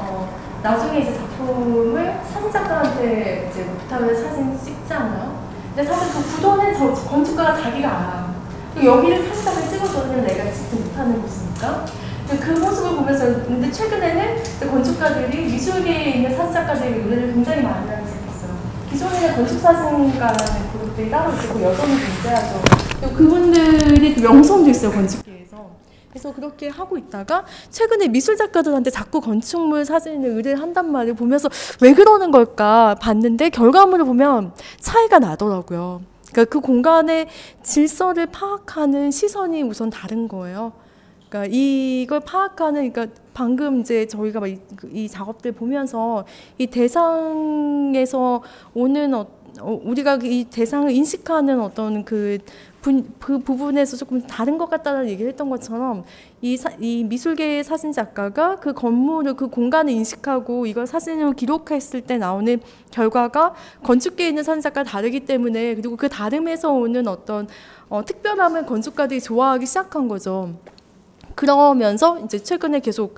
나중에 이제 작품을 사진 작가한테 이제 부탁을 사진 찍잖아요. 근데 사실 그 구도는 건축가가 자기가 알아. 여기를 사진 작가를 찍어줘는 내가 찍지 못하는 곳이니까. 그 모습을 보면서 근데 최근에는 건축가들이 미술계에 있는 사진 작가들의 노래를 굉장히 많이 하기 시작했어요. 기존에는 건축사진가라는 그룹들이 따로 있고 여성이 존재하죠. 그분들이 또 명성도 있어요, 건축계에서. 그래서 그렇게 하고 있다가 최근에 미술 작가들한테 자꾸 건축물 사진을 의뢰한단 말을 보면서 왜 그러는 걸까 봤는데 결과물을 보면 차이가 나더라고요. 그러니까 그 공간의 질서를 파악하는 시선이 우선 다른 거예요. 그러니까 이걸 파악하는, 그러니까 방금 이제 저희가 이 작업들 보면서 이 대상에서 오는 우리가 이 대상을 인식하는 어떤 그 부분에서 조금 다른 것 같다는 얘기를 했던 것처럼 이 미술계의 사진 작가가 그 건물을 그 공간을 인식하고 이걸 사진으로 기록했을 때 나오는 결과가 건축계에 있는 사진 작가가 다르기 때문에 그리고 그 다름에서 오는 어떤 특별함을 건축가들이 좋아하기 시작한 거죠. 그러면서 이제 최근에 계속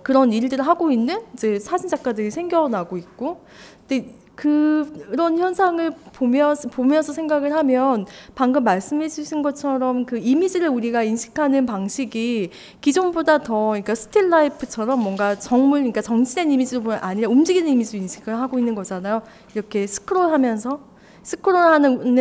그런 일들을 하고 있는 이제 사진 작가들이 생겨나고 있고, 근데 그런 현상을 보면서 생각을 하면 방금 말씀해 주신 것처럼 그 이미지를 우리가 인식하는 방식이 기존보다 더 그러니까 스틸 라이프처럼 뭔가 그러니까 정지된 이미지로 아니라 움직이는 이미지로 인식을 하고 있는 거잖아요. 이렇게 스크롤하는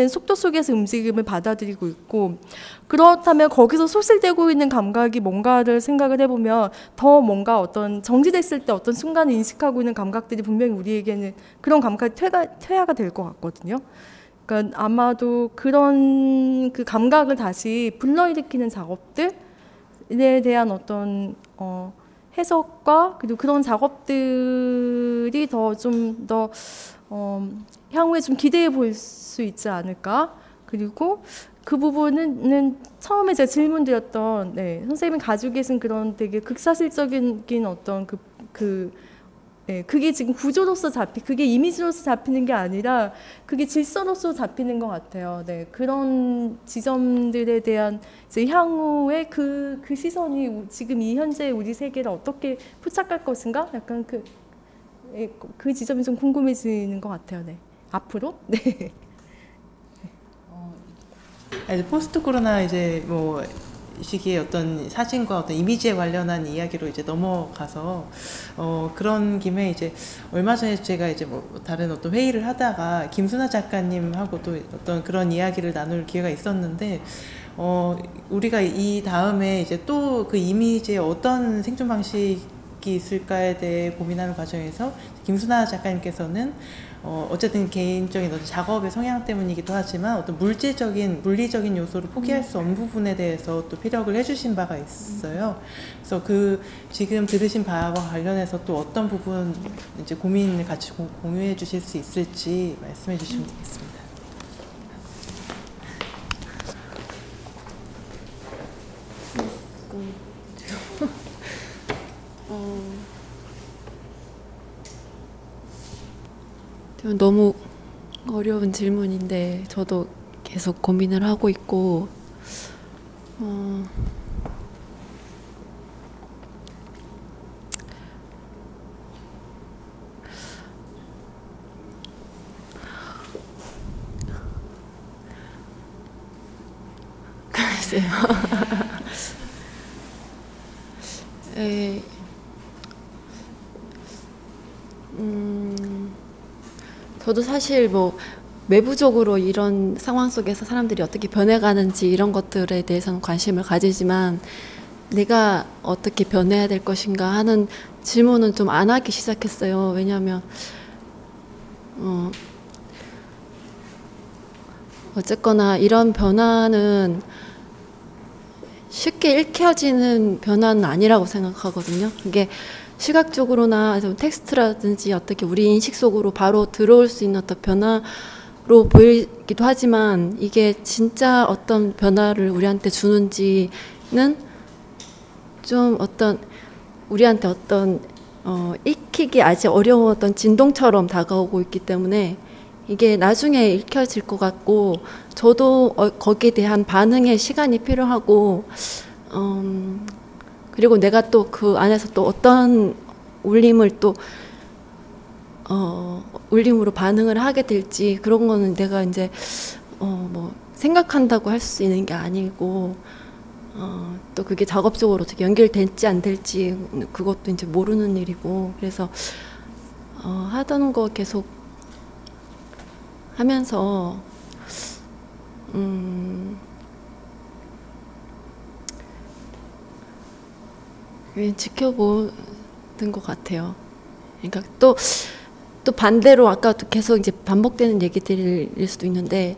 속도 속에서 움직임을 받아들이고 있고, 그렇다면 거기서 소실되고 있는 감각이 뭔가를 생각을 해보면 더 뭔가 어떤 정지됐을 때 어떤 순간을 인식하고 있는 감각들이 분명히 우리에게는 그런 감각이 퇴화가 될 것 같거든요. 그러니까 아마도 그런 그 감각을 다시 불러일으키는 작업들에 대한 어떤 해석과 그리고 그런 작업들이 좀 더 향후에 좀 기대해 볼 수 있지 않을까. 그리고 그 부분은 처음에 제가 질문드렸던 선생님이 가지고 계신 그런 되게 극사실적인 어떤 그게 지금 구조로서 그게 이미지로서 잡히는 게 아니라 그게 질서로서 잡히는 것 같아요. 그런 지점들에 대한 이제 향후에 그 시선이 지금 이 현재 우리 세계를 어떻게 포착할 것인가? 약간 그 지점이 좀 궁금해지는 것 같아요. 앞으로. 아니, 포스트 코로나 이제 뭐 시기에 어떤 사진과 어떤 이미지에 관련한 이야기로 이제 넘어가서 그런 김에 이제 얼마 전에 제가 이제 뭐 다른 어떤 회의를 하다가 김순아 작가님하고 또 어떤 그런 이야기를 나눌 기회가 있었는데 우리가 이 다음에 이제 또 그 이미지에 어떤 생존 방식이 있을까에 대해 고민하는 과정에서 김순아 작가님께서는 어쨌든 개인적인 어떤 작업의 성향 때문이기도 하지만 어떤 물리적인 요소를 포기할 수 없는 부분에 대해서 또 피력을 해주신 바가 있어요. 그래서 그 지금 들으신 바와 관련해서 또 어떤 부분 이제 고민을 같이 공유해 주실 수 있을지 말씀해 주시면 되겠습니다. 너무 어려운 질문인데 저도 계속 고민을 하고 있고 글쎄요. 저도 사실 뭐 외부적으로 이런 상황 속에서 사람들이 어떻게 변해가는지 이런 것들에 대해서는 관심을 가지지만 내가 어떻게 변해야 될 것인가 하는 질문은 좀 안 하기 시작했어요. 왜냐하면 어쨌거나 이런 변화는 쉽게 읽혀지는 변화는 아니라고 생각하거든요. 이게 시각적으로나 좀 텍스트라든지 어떻게 우리 인식 속으로 바로 들어올 수 있는 어떤 변화로 보이기도 하지만 이게 진짜 어떤 변화를 우리한테 주는지는 좀 어떤 우리한테 어떤 익히기 아직 어려웠던 진동처럼 다가오고 있기 때문에 이게 나중에 읽혀질 것 같고 저도 거기에 대한 반응의 시간이 필요하고 그리고 내가 또 그 안에서 또 어떤 울림을 또 울림으로 반응을 하게 될지 그런 거는 내가 이제 뭐 생각한다고 할 수 있는 게 아니고 또 그게 작업적으로 어떻게 연결될지 안 될지 그것도 이제 모르는 일이고 그래서 하던 거 계속 하면서 지켜보는 것 같아요. 그러니까 또 반대로 아까 또 계속 이제 반복되는 얘기들일 수도 있는데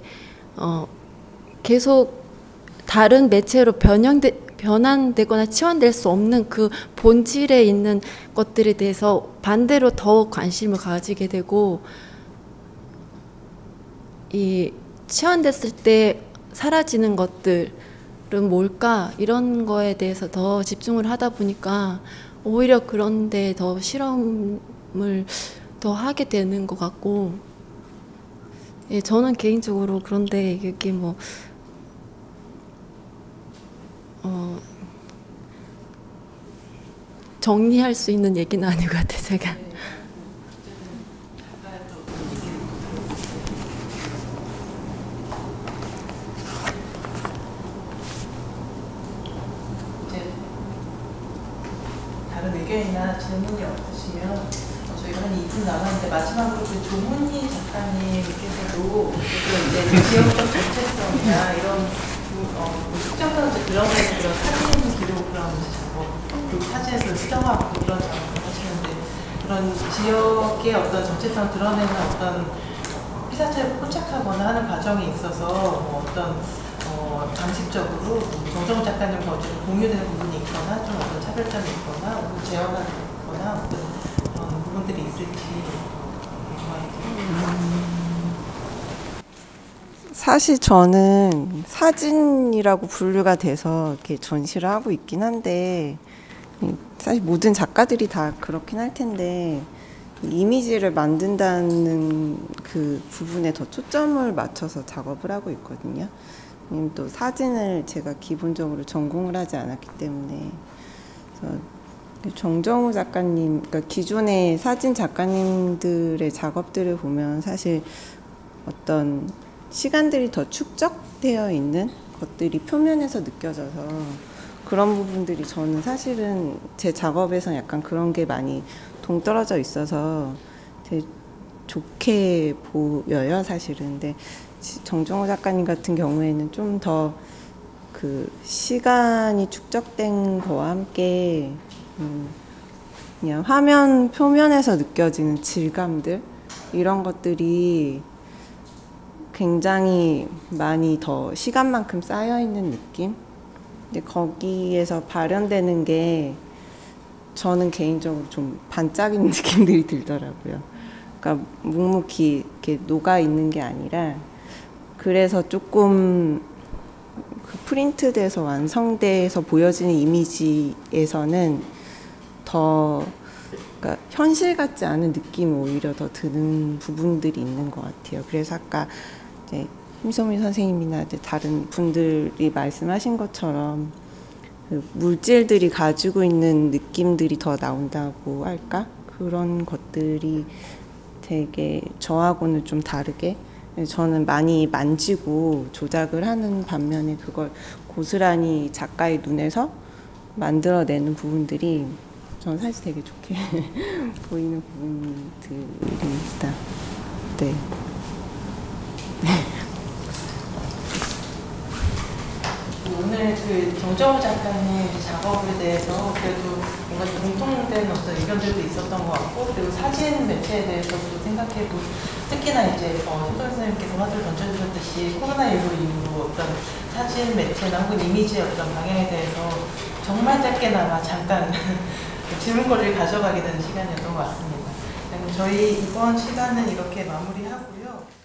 계속 다른 매체로 변환되거나 치환될 수 없는 그 본질에 있는 것들에 대해서 반대로 더 관심을 가지게 되고 이 치환됐을 때 사라지는 것들은 뭘까 이런 거에 대해서 더 집중을 하다 보니까 오히려 그런 데 더 실험을 더 하게 되는 것 같고 예, 저는 개인적으로 그런데 이게 뭐 정리할 수 있는 얘기는 아닌 것 같아요, 제가. 다른 의견이나 질문이 없으시면 저희가 한 2분 남았는데 마지막으로 그 조문희 작가님께서도 이제 지역적 정체성이나 이런 특정성을 드러내는 그런 사진 기록 그런 작업, 그 사진에서 수정하고 그런 작업을 하시는데 그런 지역의 어떤 정체성을 드러내는 어떤 피사체를 포착하거나 하는 과정에 있어서 뭐 어떤 방식적으로 정정훈 작가님과 어쨌든 공유되는 부분이 있거나 좀 어떤 차별점이 있거나 혹은 재현하는 거나 어떤 그런 부분들이 있을지 사실 저는 사진이라고 분류가 돼서 이렇게 전시를 하고 있긴 한데 사실 모든 작가들이 다 그렇긴 할 텐데 이미지를 만든다는 그 부분에 더 초점을 맞춰서 작업을 하고 있거든요. 또 사진을 제가 기본적으로 전공을 하지 않았기 때문에 그래서 정정우 작가님, 그러니까 기존의 사진 작가님들의 작업들을 보면 사실 어떤 시간들이 더 축적되어 있는 것들이 표면에서 느껴져서 그런 부분들이 저는 사실은 제 작업에서 약간 그런 게 많이 동떨어져 있어서 되게 좋게 보여요, 사실은. 근데 정정호 작가님 같은 경우에는 좀 더 그 시간이 축적된 거와 함께 그냥 화면 표면에서 느껴지는 질감들 이런 것들이 굉장히 많이 더 시간만큼 쌓여 있는 느낌. 근데 거기에서 발현되는 게 저는 개인적으로 좀 반짝이는 느낌들이 들더라고요. 그러니까 묵묵히 이렇게 녹아 있는 게 아니라 그래서 조금 그 프린트돼서 완성돼서 보여지는 이미지에서는 더 그러니까 현실 같지 않은 느낌이 오히려 더 드는 부분들이 있는 것 같아요. 그래서 아까 이제 심소민 선생님이나 이제 다른 분들이 말씀하신 것처럼 그 물질들이 가지고 있는 느낌들이 더 나온다고 할까? 그런 것들이 되게 저하고는 좀 다르게 저는 많이 만지고 조작을 하는 반면에 그걸 고스란히 작가의 눈에서 만들어내는 부분들이 저는 사실 되게 좋게 보이는 부분들입니다. 네. 오늘 그 정정호 작가님 작업에 대해서 그래도 뭔가 공통된 어떤 의견들도 있었던 것 같고, 그리고 사진 매체에 대해서도 생각해보고, 특히나 이제 소정 선생님께서 화두를 던져주셨듯이 코로나19 이후로 어떤 사진 매체나 혹은 이미지의 어떤 방향에 대해서 정말 짧게나마 잠깐 질문거리를 가져가게 되는 시간이었던 것 같습니다. 저희 이번 시간은 이렇게 마무리하고요.